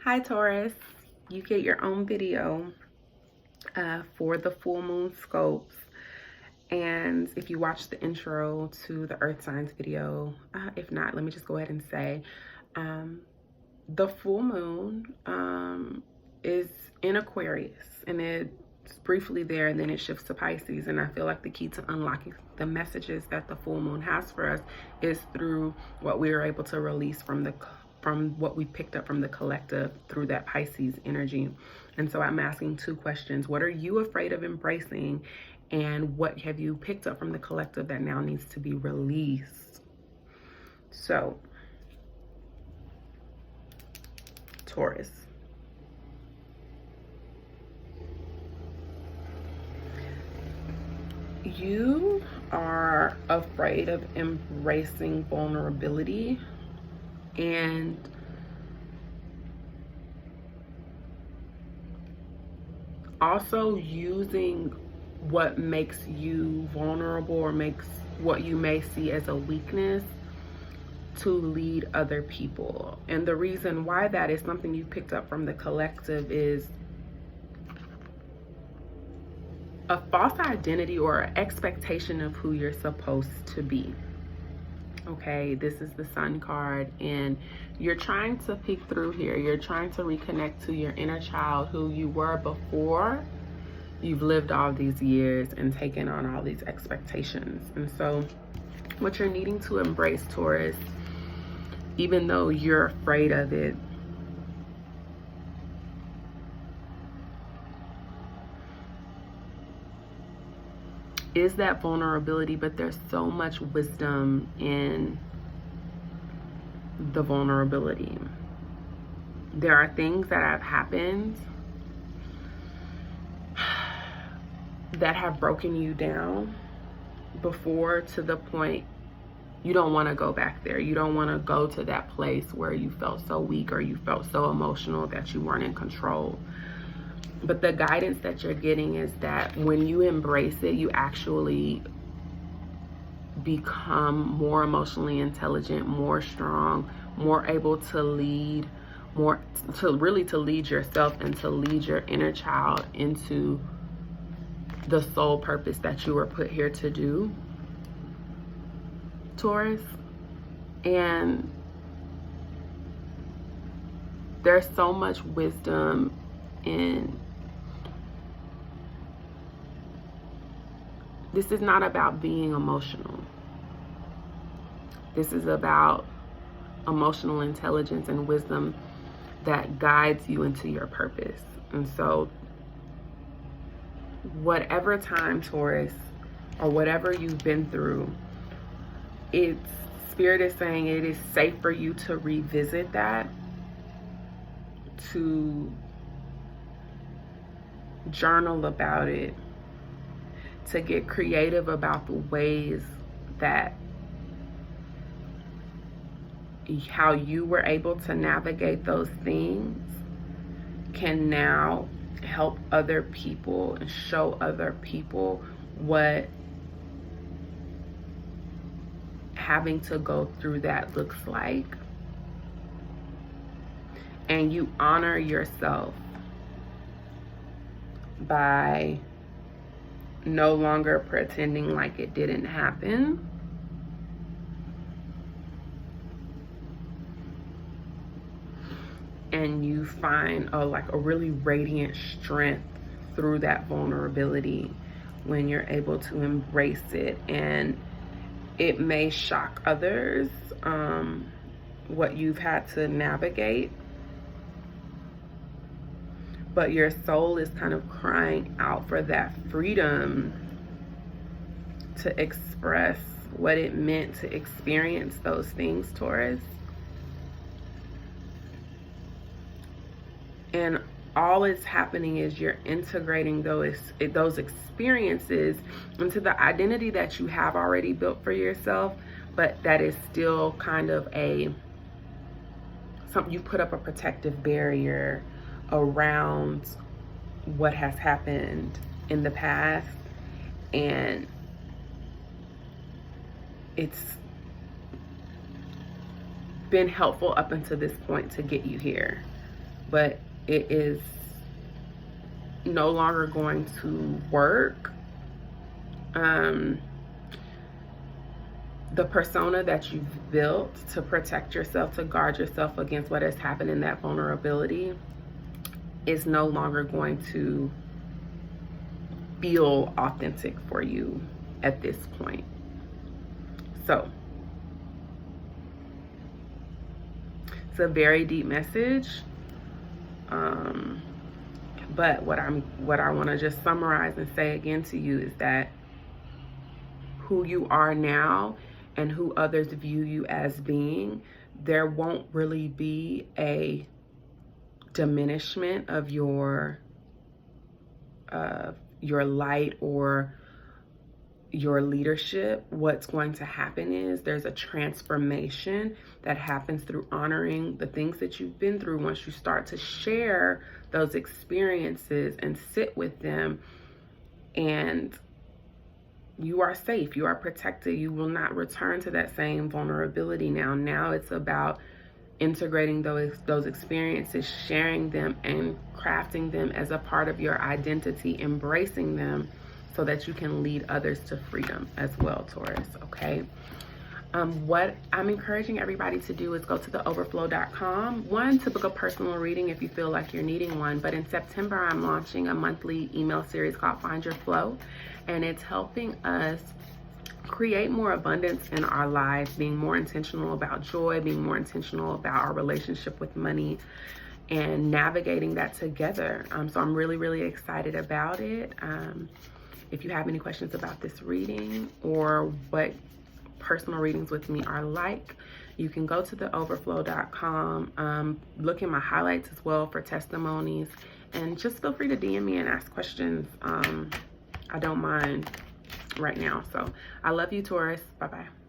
Hi Taurus, you get your own video for the full moon scopes. And if you watch the intro to the earth signs video, if not, let me just go ahead and say the full moon is in Aquarius, and it's briefly there and then it shifts to Pisces. And I feel like the key to unlocking the messages that the full moon has for us is through what we are able to release from what we picked up from the collective through that Pisces energy. And so I'm asking two questions. What are you afraid of embracing? And what have you picked up from the collective that now needs to be released? So, Taurus. You are afraid of embracing vulnerability and also using what makes you vulnerable or makes what you may see as a weakness to lead other people. And the reason why that is something you picked up from the collective is a false identity or expectation of who you're supposed to be. Okay, this is the Sun card, and you're trying to peek through here. You're trying to reconnect to your inner child, who you were before you've lived all these years and taken on all these expectations. And so what you're needing to embrace, Taurus, even though you're afraid of it, is that vulnerability, but there's so much wisdom in the vulnerability. There are things that have happened that have broken you down before, to the point you don't want to go back there. You don't want to go to that place where you felt so weak or you felt so emotional that you weren't in control. But the guidance that you're getting is that when you embrace it, you actually become more emotionally intelligent, more strong, more able to lead, to lead yourself and to lead your inner child into the soul purpose that you were put here to do, Taurus. And there's so much wisdom in this. Is not about being emotional. This is about emotional intelligence and wisdom that guides you into your purpose. And so whatever time, Taurus, or whatever you've been through, Spirit is saying it is safe for you to revisit that, to journal about it, to get creative about the ways that how you were able to navigate those things can now help other people and show other people what having to go through that looks like. And you honor yourself by no longer pretending like it didn't happen. And you find a really radiant strength through that vulnerability when you're able to embrace it. And it may shock others, what you've had to navigate, but your soul is kind of crying out for that freedom to express what it meant to experience those things, Taurus. And all is happening is you're integrating those experiences into the identity that you have already built for yourself, but that is still kind of something you put up a protective barrier around what has happened in the past. And it's been helpful up until this point to get you here. but it is no longer going to work. The persona that you've built to protect yourself, to guard yourself against what has happened in that vulnerability, is no longer going to feel authentic for you at this point. So it's a very deep message. But what I want to just summarize and say again to you is that who you are now and who others view you as being, there won't really be a diminishment of your light or your leadership. What's going to happen is there's a transformation that happens through honoring the things that you've been through. Once you start to share those experiences and sit with them, and you are safe, you are protected, you will not return to that same vulnerability now. It's about integrating those experiences, sharing them, and crafting them as a part of your identity, embracing them so that you can lead others to freedom as well, Taurus, okay? What I'm encouraging everybody to do is go to the overflow.com. One, to book a personal reading if you feel like you're needing one. But in September, I'm launching a monthly email series called Find Your Flow. And it's helping us create more abundance in our lives, being more intentional about joy, being more intentional about our relationship with money, and navigating that together. So I'm really, really excited about it. If you have any questions about this reading or what personal readings with me are like, you can go to the overflow.com, look in my highlights as well for testimonies, and just feel free to DM me and ask questions. I don't mind right now. So I love you, Taurus. Bye-bye.